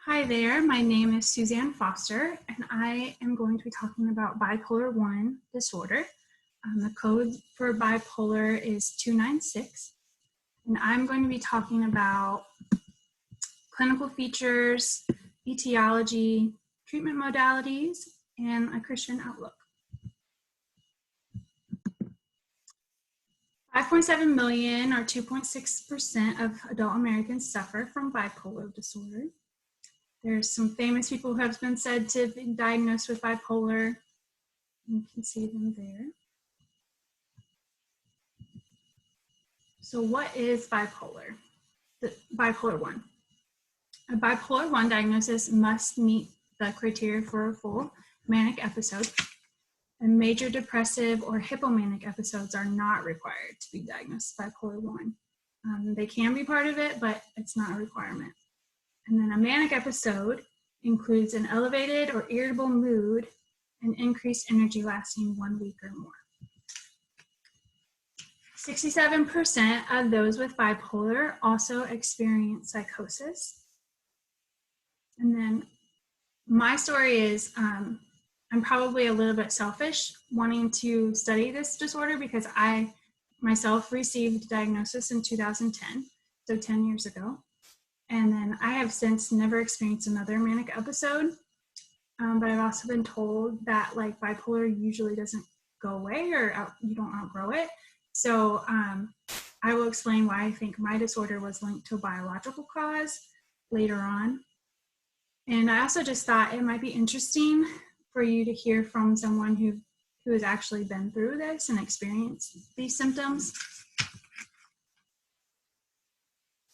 Hi there, my name is Suzanne Foster, and I am going to be talking about bipolar 1 disorder. The code for bipolar is 296, and I'm going to be talking about clinical features, etiology, treatment modalities, and a Christian outlook. 5.7 million, or 2.6% of adult Americans suffer from bipolar disorder. There's some famous people who have been said to be diagnosed with bipolar. You can see them there. So what is bipolar? Bipolar 1. A bipolar 1 diagnosis must meet the criteria for a full manic episode, and major depressive or hypomanic episodes are not required to be diagnosed with bipolar 1. They can be part of it, but it's not a requirement. And then a manic episode includes an elevated or irritable mood and increased energy lasting 1 week or more. 67% of those with bipolar also experience psychosis. And then my story is I'm probably a little bit selfish wanting to study this disorder because I myself received diagnosis in 2010, so 10 years ago. And then I have since never experienced another manic episode, but I've also been told that like bipolar usually doesn't go away or you don't outgrow it. So I will explain why I think my disorder was linked to a biological cause later on. And I also just thought it might be interesting for you to hear from someone who has actually been through this and experienced these symptoms.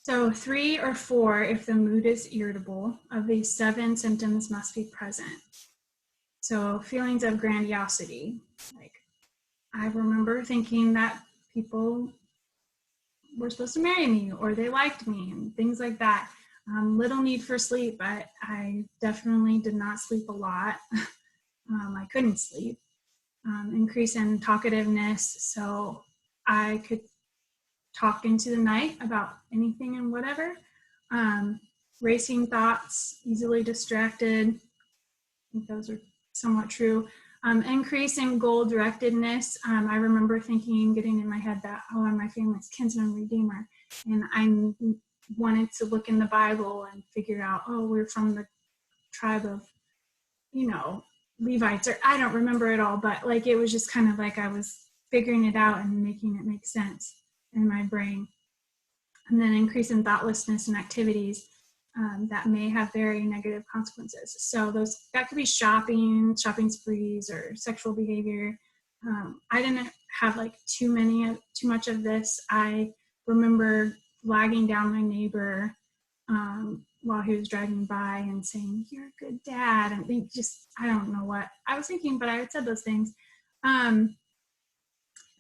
So 3 or 4, if the mood is irritable, of these 7 symptoms must be present. So feelings of grandiosity, like I remember thinking that people were supposed to marry me or they liked me and things like that. Little need for sleep, but I definitely did not sleep a lot. I couldn't sleep. Increase in talkativeness, so I could talk into the night about anything and whatever. Racing thoughts, easily distracted. I think those are somewhat true. Increase in goal-directedness. I remember thinking, getting in my head that, oh, I'm my family's kinsman redeemer. And I wanted to look in the Bible and figure out, oh, we're from the tribe of, Levites, or I don't remember it all, but like it was just kind of like I was figuring it out and making it make sense in my brain. And then increase in thoughtlessness and activities that may have very negative consequences. So that could be shopping sprees, or sexual behavior. I didn't have like too much of this. I remember flagging down my neighbor while he was driving by and saying, "You're a good dad," and I don't know what I was thinking, but I had said those things. And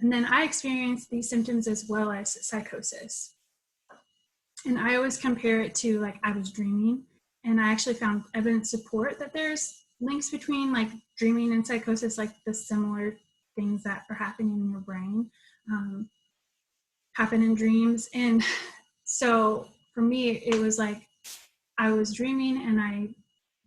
then I experienced these symptoms as well as psychosis. And I always compare it to like I was dreaming, and I actually found evidence support that there's links between like dreaming and psychosis, like the similar things that are happening in your brain happen in dreams. And so for me, it was like I was dreaming, and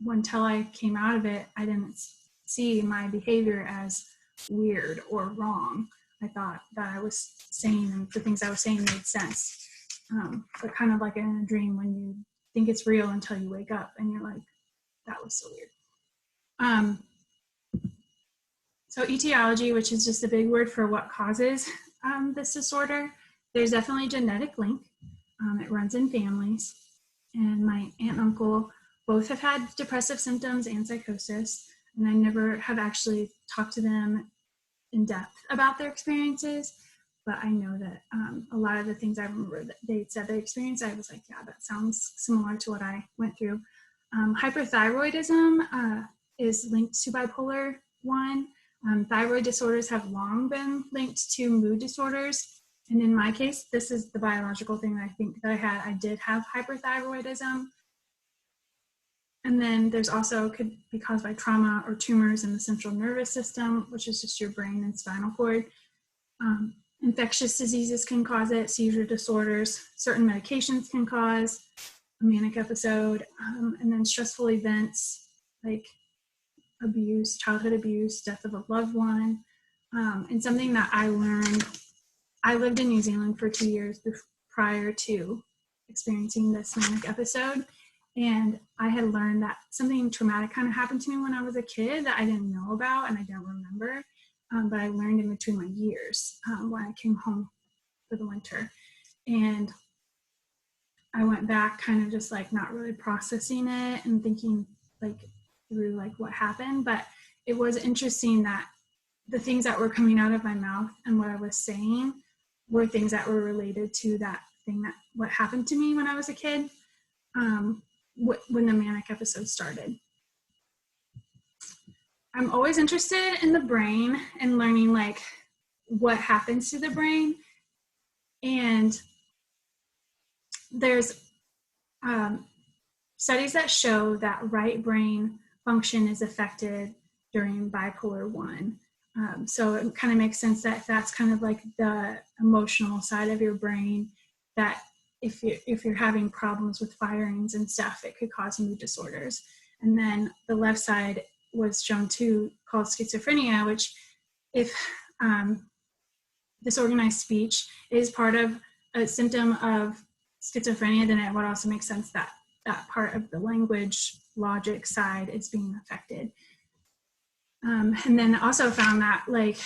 until I came out of it, I didn't see my behavior as weird or wrong. I thought that I was saying, and the things I was saying made sense. But kind of like in a dream when you think it's real until you wake up and you're like, that was so weird. So etiology, which is just a big word for what causes this disorder, there's definitely a genetic link. It runs in families. And my aunt and uncle both have had depressive symptoms and psychosis, and I never have actually talked to them in depth about their experiences, but I know that a lot of the things I remember that they said they experienced, I was like, yeah, that sounds similar to what I went through. Hyperthyroidism is linked to bipolar 1. Thyroid disorders have long been linked to mood disorders. And in my case, this is the biological thing that I think that I had. I did have hyperthyroidism. And then there's also could be caused by trauma or tumors in the central nervous system, which is just your brain and spinal cord. Infectious diseases can cause it, seizure disorders, certain medications can cause. a manic episode, and then stressful events like abuse, childhood abuse, death of a loved one. And something that I learned, I lived in New Zealand for 2 years prior to experiencing this manic episode. And I had learned that something traumatic kind of happened to me when I was a kid that I didn't know about and I don't remember. But I learned in between my years when I came home for the winter. And I went back kind of just like not really processing it and thinking like through like what happened. But it was interesting that the things that were coming out of my mouth and what I was saying were things that were related to that thing that what happened to me when I was a kid, when the manic episode started. I'm always interested in the brain and learning like what happens to the brain. And there's studies that show that right brain function is affected during bipolar 1. So it kind of makes sense that that's kind of like the emotional side of your brain, that if you're having problems with firings and stuff, it could cause mood disorders. And then the left side was shown too, called schizophrenia, which if disorganized speech is part of a symptom of schizophrenia, then it would also make sense that that part of the language logic side is being affected. And then also found that like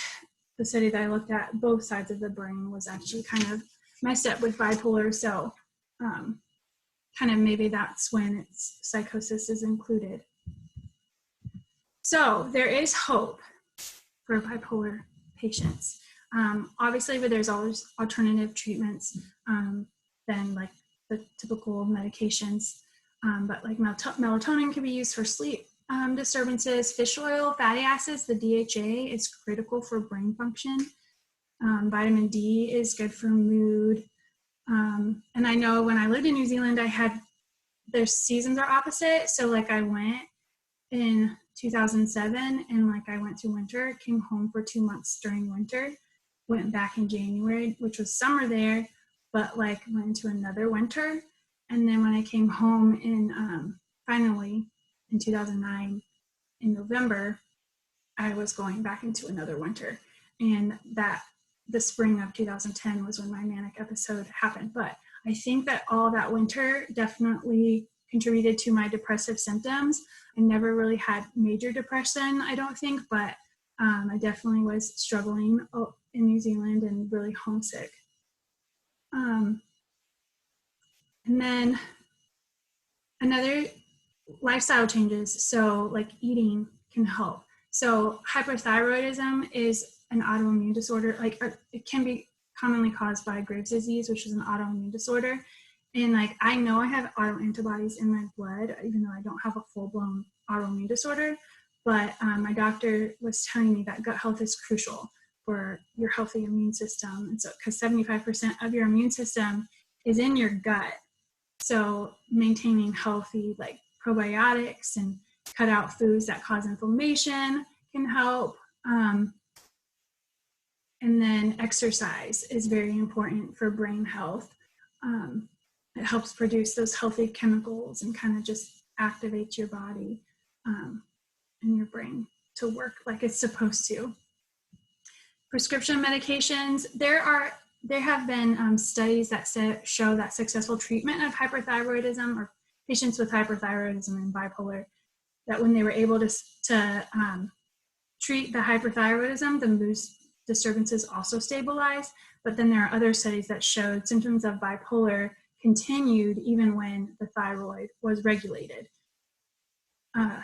the study that I looked at, both sides of the brain was actually kind of messed up with bipolar. So kind of maybe that's when it's psychosis is included. So there is hope for bipolar patients. Obviously, but there's always alternative treatments than like the typical medications. But like melatonin can be used for sleep disturbances. Fish oil, fatty acids, the DHA is critical for brain function. Vitamin D is good for mood. And I know when I lived in New Zealand, their seasons are opposite. So like I went in 2007 and like I went to winter, came home for 2 months during winter, went back in January, which was summer there, but like went into another winter. And then when I came home finally in 2009 in November, I was going back into another winter. And that the spring of 2010 was when my manic episode happened. But I think that all that winter definitely contributed to my depressive symptoms. I never really had major depression, I don't think, but I definitely was struggling in New Zealand and really homesick. And then another lifestyle changes. So like eating can help. So hyperthyroidism is an autoimmune disorder. Like it can be commonly caused by Graves' disease, which is an autoimmune disorder. And like, I know I have autoantibodies in my blood, even though I don't have a full-blown autoimmune disorder. But my doctor was telling me that gut health is crucial for your healthy immune system. And so, because 75% of your immune system is in your gut. So maintaining healthy like probiotics and cut out foods that cause inflammation can help. And then exercise is very important for brain health. It helps produce those healthy chemicals and kind of just activates your body and your brain to work like it's supposed to. Prescription medications, there have been studies that show that successful treatment of hyperthyroidism or patients with hyperthyroidism and bipolar, that when they were able to treat the hyperthyroidism, the mood disturbances also stabilized. But then there are other studies that showed symptoms of bipolar continued even when the thyroid was regulated.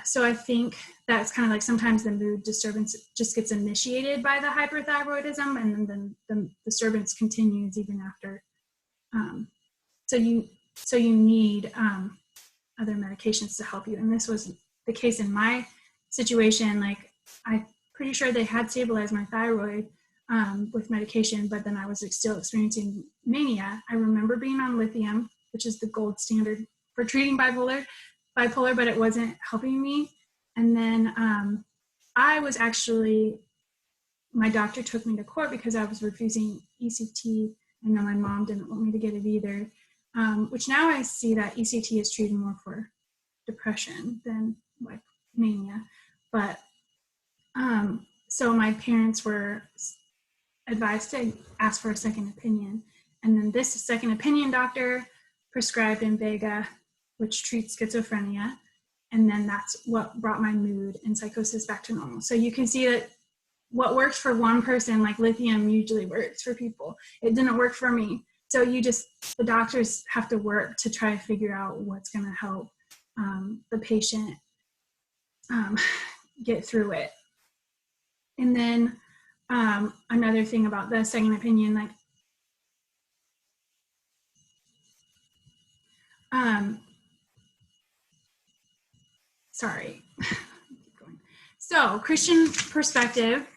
So I think that's kind of like sometimes the mood disturbance just gets initiated by the hyperthyroidism, and then the disturbance continues even after. So you need other medications to help you. And this was the case in my situation. Like, I'm pretty sure they had stabilized my thyroid with medication, but then I was still experiencing mania. I remember being on lithium, which is the gold standard for treating bipolar, but it wasn't helping me. And then my doctor took me to court because I was refusing ECT. I know my mom didn't want me to get it either. which now I see that ECT is treated more for depression than like mania. But so my parents were advised to ask for a second opinion. And then this second opinion doctor prescribed Invega, which treats schizophrenia. And then that's what brought my mood and psychosis back to normal. So you can see that what works for one person, like lithium, usually works for people. It didn't work for me. So the doctors have to work to try to figure out what's going to help the patient get through it. And then another thing about the second opinion, like sorry. So Christian perspective.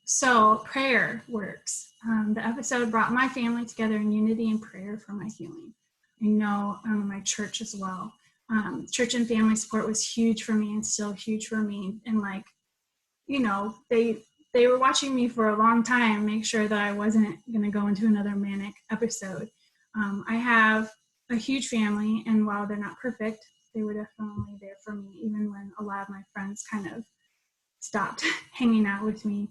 So prayer works. The episode brought my family together in unity and prayer for my healing. I know my church as well. Church and family support was huge for me and still huge for me. And like, you know, they were watching me for a long time, make sure that I wasn't going to go into another manic episode. I have a huge family, and while they're not perfect, they were definitely there for me, even when a lot of my friends kind of stopped hanging out with me.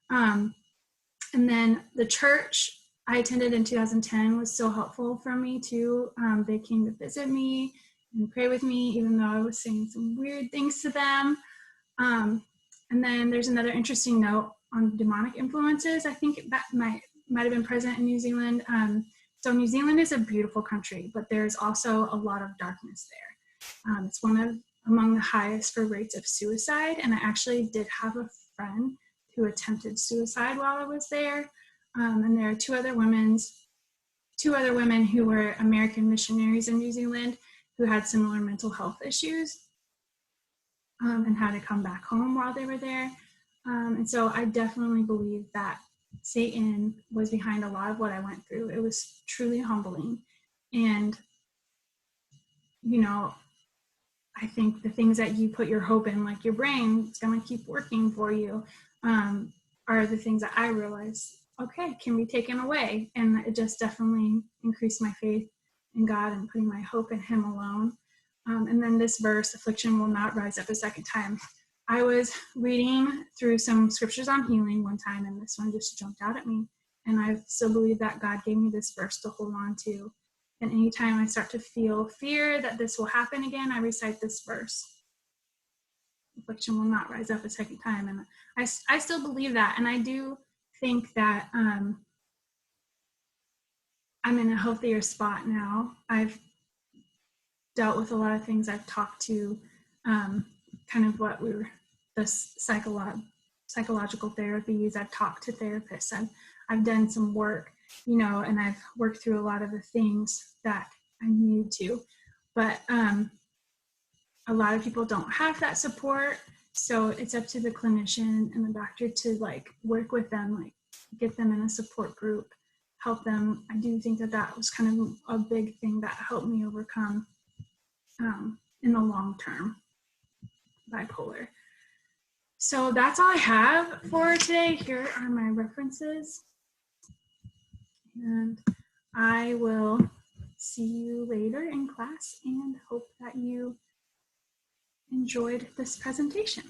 And then the church I attended in 2010 was so helpful for me too. They came to visit me and pray with me, even though I was saying some weird things to them. And then there's another interesting note on demonic influences. I think that might have been present in New Zealand. So New Zealand is a beautiful country, but there's also a lot of darkness there. It's among the highest for rates of suicide. And I actually did have a friend who attempted suicide while I was there. And there are two other women who were American missionaries in New Zealand who had similar mental health issues and had to come back home while they were there. And so I definitely believe that Satan was behind a lot of what I went through. It was truly humbling. And, you know, I think the things that you put your hope in, like your brain, it's going to keep working for you, are the things that I realized, okay, can be taken away. And it just definitely increased my faith in God and putting my hope in Him alone. And then this verse, affliction will not rise up a second time. I was reading through some scriptures on healing one time, and this one just jumped out at me. And I still believe that God gave me this verse to hold on to. And anytime I start to feel fear that this will happen again, I recite this verse. Affliction will not rise up a second time. And I still believe that. And I do think that I'm in a healthier spot now. I've dealt with a lot of things. I've talked to kind of what the psychological therapies. I've talked to therapists. I've done some work, you know, and I've worked through a lot of the things that I needed to. But a lot of people don't have that support. So it's up to the clinician and the doctor to like work with them, like get them in a support group, help them. I do think that was kind of a big thing that helped me overcome in the long term bipolar. So that's all I have for today. Here are my references. And I will see you later in class and hope that you enjoyed this presentation.